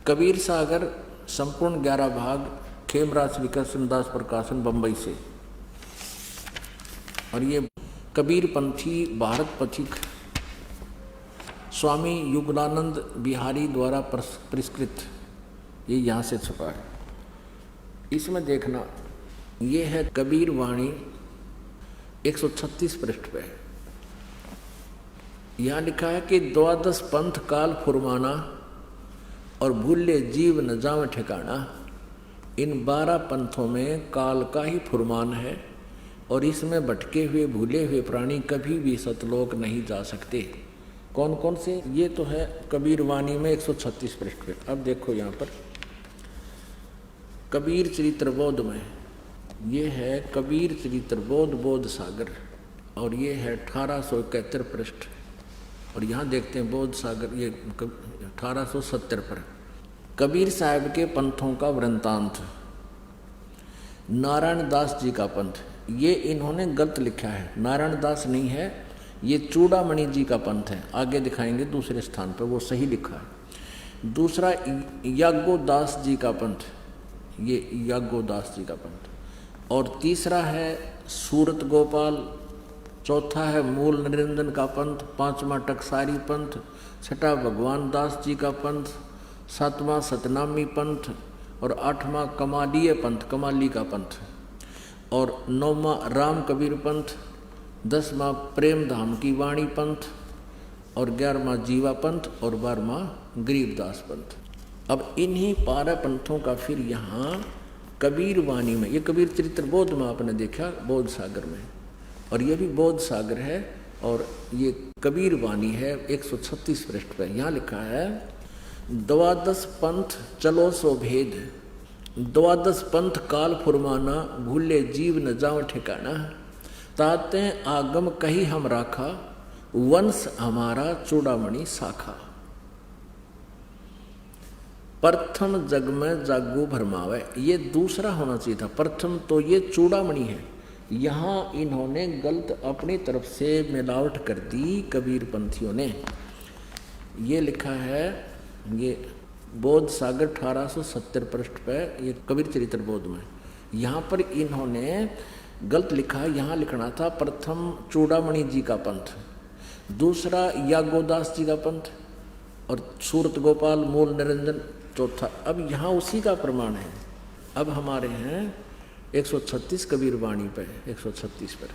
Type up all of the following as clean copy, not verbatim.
कबीर सागर संपूर्ण 11 भाग, खेमराज विकर्षण दास प्रकाशन, बंबई से। और ये कबीर पंथी भारत पथिक स्वामी युगलानंद बिहारी द्वारा परिष्कृत, ये यहाँ से छपा है। इसमें देखना, ये है कबीर वाणी 136 पृष्ठ पे। यहाँ लिखा है कि 12 पंथ काल फुरमाना और भूले जीव न जावे ठिकाना। इन 12 पंथों में काल का ही फुरमान है और इसमें भटके हुए भूले हुए प्राणी कभी भी सतलोक नहीं जा सकते। कौन कौन से? ये तो है कबीर वाणी में 136 पृष्ठ पे। अब देखो यहाँ पर कबीर चरित्र बोध में, ये है कबीर चरित्र बोध बोध सागर, और ये है 1871 पृष्ठ। और यहाँ देखते हैं बोध सागर, ये 1870 पर कबीर साहब के पंथों का वृंतांत। नारायण दास जी का पंथ, ये इन्होंने गलत लिखा है, नारायण दास नहीं है, ये चूड़ामणि जी का पंथ है। आगे दिखाएंगे दूसरे स्थान पर, वो सही लिखा है। दूसरा याज्ञोदास जी का पंथ, ये याज्ञोदास जी का पंथ। और तीसरा है सूरत गोपाल, चौथा है मूल निरंजन का पंथ, पांचवा टकसारी पंथ, छठा भगवान दास जी का पंथ, सातवां सतनामी पंथ, और आठवां कमालीय पंथ, कमाली का पंथ, और नौवां राम कबीर पंथ, 10वां प्रेम धाम की वाणी पंथ, और 11वां जीवा पंथ, और 12वां गरीबदास पंथ। अब इन्हीं 12 पंथों का फिर यहाँ कबीर वाणी में, ये कबीर चरित्र बोध में आपने देखा, बोध सागर में, और ये भी बोध सागर है, और ये कबीर वाणी है 136 पृष्ठ पर। यहाँ लिखा है 12 पंथ चलो सो भेद, 12 पंथ काल फुरमाना, भूले जीव न जाओ ठिकाना। ताते आगम कही हम राखा, वंश हमारा चूड़ामणि शाखा। प्रथम जग में जागू भरमावे, ये दूसरा होना चाहिए था, प्रथम तो ये चूड़ामणि है। यहाँ इन्होंने गलत अपनी तरफ से मिलावट कर दी कबीर पंथियों ने। ये लिखा है, ये बोध सागर 1870 पृष्ठ पे, ये कबीर चरित्र बोध में। यहाँ पर इन्होंने गलत लिखा, यहाँ लिखना था प्रथम चूड़ामणि जी का पंथ, दूसरा याज्ञोदास जी का पंथ, और सूरत गोपाल मूल निरंजन चौथा। अब यहाँ उसी का प्रमाण है। अब हमारे हैं 136 कबीर वाणी पे, 136 पर।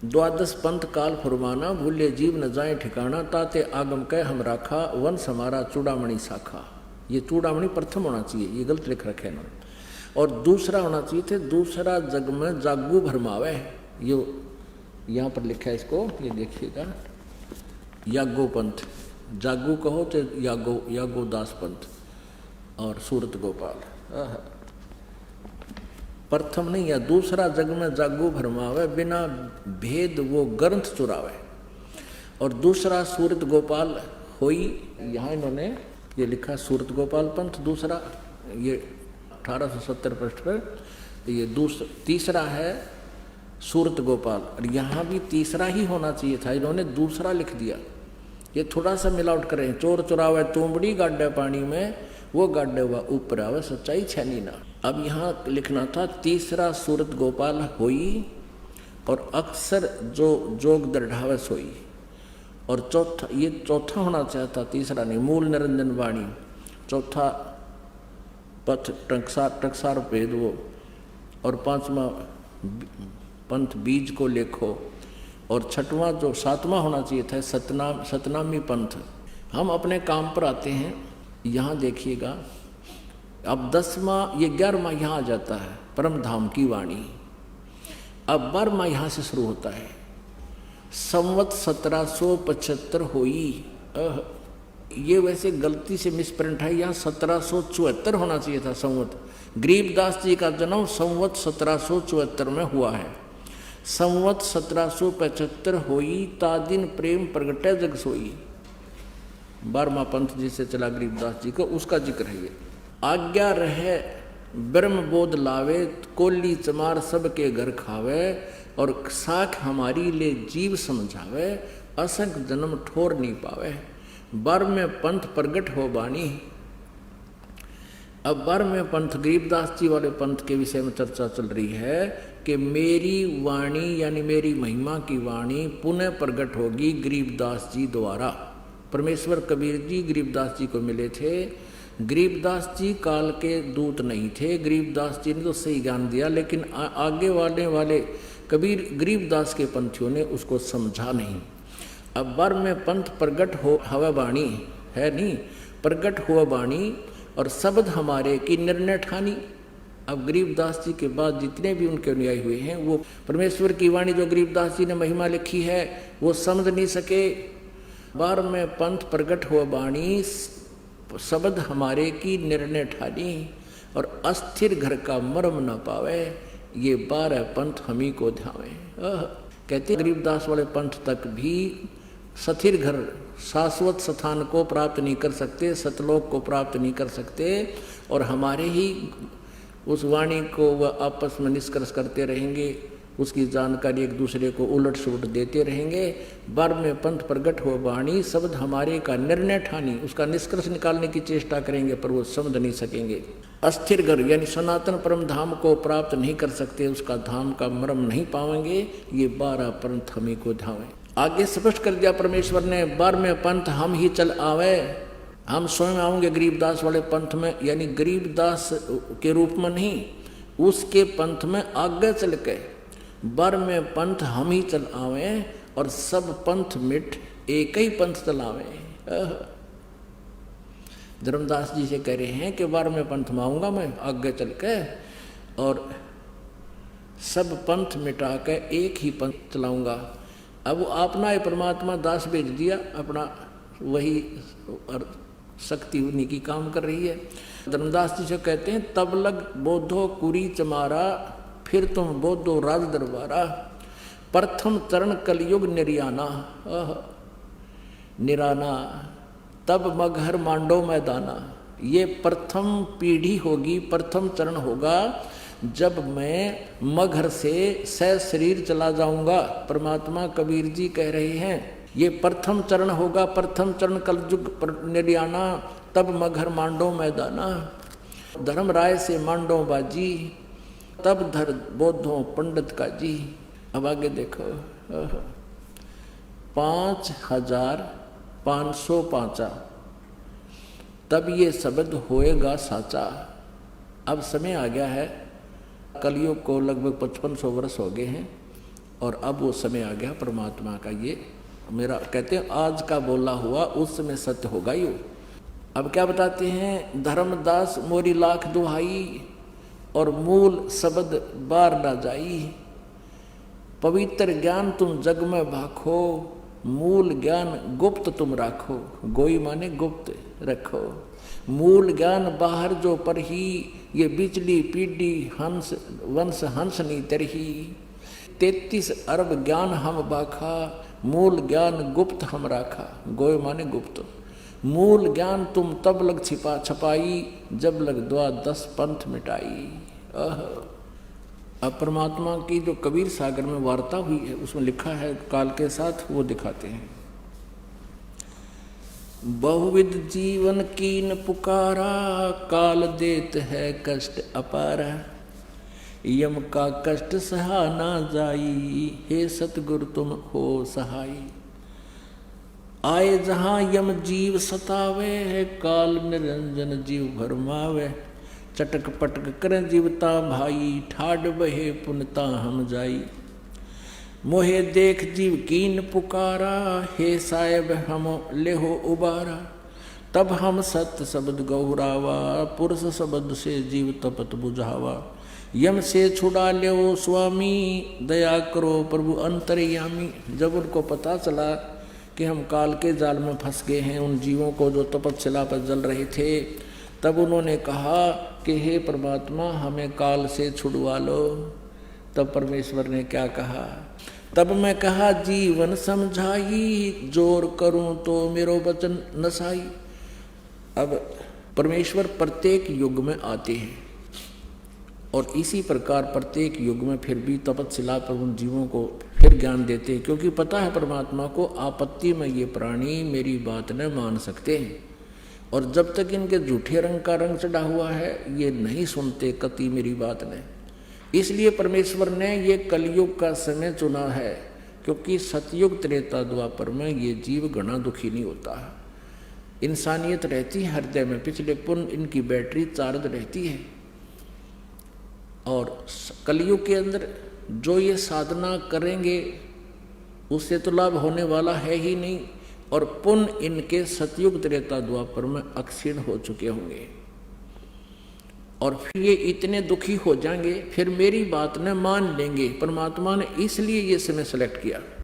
12 पंथ काल फुरमाना, भूले जीव न जाए ठिकाना। ताते आगम कह हम राखा, वंश हमारा चूड़ामणि शाखा। ये चूड़ामणि प्रथम होना चाहिए, ये गलत लिख रखे हैं इन्होंने। और दूसरा होना चाहिए थे दूसरा जग में जागू भरमावे, ये यहाँ पर लिखा है इसको, ये देखिएगा, याज्ञो पंथ, जागू कहो तो याज्ञोदास पंथ, और सूरत गोपाल। प्रथम नहीं, या दूसरा जग में जागू भरमावे, बिना भेद वो ग्रंथ चुरावे। और दूसरा सूरत गोपाल होई, यहाँ इन्होंने ये लिखा सूरत गोपाल पंथ दूसरा, ये 1870 पृष्ठ पर। ये तीसरा है सूरत गोपाल, और यहाँ भी तीसरा ही होना चाहिए था, इन्होंने दूसरा लिख दिया। ये थोड़ा सा मिलावट कर रहे हैं। चोर चुरावे तुमड़ी गाड्डे पानी में, वो गाड्डे हुआ ऊपर आवे, सच्चाई छैनी ना। अब यहाँ लिखना था तीसरा सूरत गोपाल होई, और अक्सर जो जोग दृढ़ावे सोई। और चौथा, ये चौथा होना चाहता, तीसरा नहीं, मूल निरंजन वाणी। चौथा पथ टकसार भेद वो, और 5वां पंथ बीज को लेखो, और 6वां जो 7वां होना चाहिए था सतनामी पंथ। हम अपने काम पर आते हैं, यहाँ देखिएगा। अब 10वां, ये 11वां यहाँ आ जाता है, परम धाम की वाणी। अब 12वां यहाँ से शुरू होता है, संवत 1775 होई। ये वैसे गलती से मिसप्रिंट है, यहाँ 1774 होना चाहिए था संवत। गरीबदास जी का जन्म संवत 1774 में हुआ है। संवत 1775 होई, ता दिन प्रेम प्रगटे जग सोई। 12वां पंथ जिससे चला गरीबदास जी को, उसका जिक्र है ये। आज्ञा रहे ब्रह्म बोध लावे, कोली चमार सबके घर खावे, और साख हमारी ले जीव समझावे, असंख्य जन्म ठोर नहीं पावे। 12वें पंथ प्रगट हो बानी, अब 12वें पंथ गरीबदास जी वाले पंथ के विषय में चर्चा चल रही है कि मेरी वाणी यानी मेरी महिमा की वाणी पुनः प्रकट होगी गरीबदास जी द्वारा। परमेश्वर कबीर जी गरीबदास जी को मिले थे। गरीबदास जी काल के दूत नहीं थे, गरीबदास जी ने तो सही ज्ञान दिया, लेकिन आगे वाले कबीर गरीबदास के पंथियों ने उसको समझा नहीं। अब 12वें पंथ प्रगट हो हवा वाणी है नहीं, प्रगट हुआ वाणी और शब्द हमारे की निर्णय ठानी। अब गरीबदास जी के बाद जितने भी उनके अनुयायी हुए हैं वो परमेश्वर की वाणी जो गरीबदास जी ने महिमा लिखी है वो समझ नहीं सके। 12वें पंथ प्रगट हुआ वाणी शब्द हमारे की निर्णय ठानी और अस्थिर घर का मर्म न पावे, ये 12 पंथ हम ही को ध्यावे। कहते गरीबदास वाले पंथ तक भी स्थिर घर शाश्वत स्थान को प्राप्त नहीं कर सकते, सतलोक को प्राप्त नहीं कर सकते, और हमारे ही उस वाणी को वह आपस में निष्कर्ष करते रहेंगे, उसकी जानकारी एक दूसरे को उलट सुलट देते रहेंगे। 12वें पंथ प्रगट हो वाणी शब्द हमारे का निर्णय ठानी, उसका निष्कर्ष निकालने की चेष्टा करेंगे पर वो समझ नहीं सकेंगे। अस्थिर घर यानी सनातन परम धाम को प्राप्त नहीं कर सकते, उसका धाम का मर्म नहीं पाएंगे, ये 12 पंथ हमें को ध्यावे। आगे स्पष्ट कर दिया परमेश्वर ने 12वें पंथ हम ही चल आवे, हम स्वयं आएंगे गरीबदास वाले पंथ में, यानी गरीबदास के रूप में नहीं, उसके पंथ में आगे चल के 12वें पंथ हम ही चल आवे और सब पंथ मिट एक ही पंथ चलावे। धर्मदास जी से कह रहे हैं कि 12वें पंथ में आऊंगा मैं आगे चल के और सब पंथ मिटा के एक ही पंथ चलाऊंगा। अब अपना ही परमात्मा दास भेज दिया, अपना वही शक्ति उन्हीं की काम कर रही है। धर्मदास जी से कहते हैं तब लग बोधो कुरी चमारा, फिर तुम बोधो राज दरबारा, प्रथम चरण कलयुग निर्याना, निराना तब मगहर मांडो मैदाना। ये प्रथम पीढ़ी होगी, प्रथम चरण होगा जब मैं मगहर से शरीर चला जाऊंगा। परमात्मा कबीर जी कह रहे हैं ये प्रथम चरण होगा, प्रथम चरण कलयुग निर्याना, तब मगहर मांडो मैदाना। धर्म राय से मांडो बाजी, तब धर बोधो पंडित का जी। अब आगे देखो 5505 तब ये शब्द होएगा साचा। अब समय आ गया है, कलयुग को लगभग 5500 वर्ष हो गए हैं और अब वो समय आ गया परमात्मा का। ये मेरा कहते हैं आज का बोला हुआ उस समय सत्य होगा यो। अब क्या बताते हैं, धर्मदास मोरी लाख दुहाई और मूल शब्द बार ना जाई। पवित्र ज्ञान तुम जग में भाखो, मूल ज्ञान गुप्त तुम राखो। गोई माने गुप्त रखो, मूल ज्ञान बाहर जो पर ही, ये बिजली पीढ़ी हंस वंश हंस नहीं तरही। 33 अरब ज्ञान हम बाखा, मूल ज्ञान गुप्त हम राखा। गोय माने गुप्त। मूल ज्ञान तुम तब लग छपाई, जब लग 10 पंथ मिटाई। अब परमात्मा की जो कबीर सागर में वार्ता हुई है उसमें लिखा है काल के साथ, वो दिखाते हैं। बहुविध जीवन कीन पुकारा, काल देत है कष्ट अपारा। यम का कष्ट सहा ना जाई, हे सतगुरु तुम हो सहाई। आए जहाँ यम जीव सतावे, काल निरंजन जीव भरमावे। चटक पटक कर जीवता भाई, ठाड बहे पुनता हम जाई। मोहे देख जीव कीन पुकारा, हे साहेब हम लेहो उबारा। तब हम सत्य शब्द गौरावा, पुरुष शब्द से जीव तपत बुझावा। यम से छुड़ा ले स्वामी, दया करो प्रभु अंतर्यामी। जब उनको पता चला कि हम काल के जाल में फंस गए हैं, उन जीवों को जो तपस्या पर जल रहे थे, तब उन्होंने कहा कि हे परमात्मा हमें काल से छुड़वा लो। तब परमेश्वर ने क्या कहा, तब मैं कहा जीवन समझाई, जोर करूं तो मेरो वचन नसाई। अब परमेश्वर प्रत्येक युग में आते हैं और इसी प्रकार प्रत्येक युग में फिर भी तपस्या पर उन जीवों को फिर ज्ञान देते हैं, क्योंकि पता है परमात्मा को आपत्ति में ये प्राणी मेरी बात न मान सकते हैं। और जब तक इनके झूठे रंग का रंग चढ़ा हुआ है ये नहीं सुनते कति मेरी बात ने। इसलिए परमेश्वर ने ये कलयुग का समय चुना है, क्योंकि सतयुग त्रेता द्वापर में ये जीव घना दुखी नहीं होता है। इंसानियत रहती है हृदय में, पिछले पुण्य इनकी बैटरी चार्ज रहती है। और कलयुग के अंदर जो ये साधना करेंगे उससे तो लाभ होने वाला है ही नहीं, और पुण्य इनके सतयुग त्रेता द्वापर में अक्षीण हो चुके होंगे, और फिर ये इतने दुखी हो जाएंगे, फिर मेरी बात न मान लेंगे। परमात्मा ने इसलिए ये समय सेलेक्ट किया।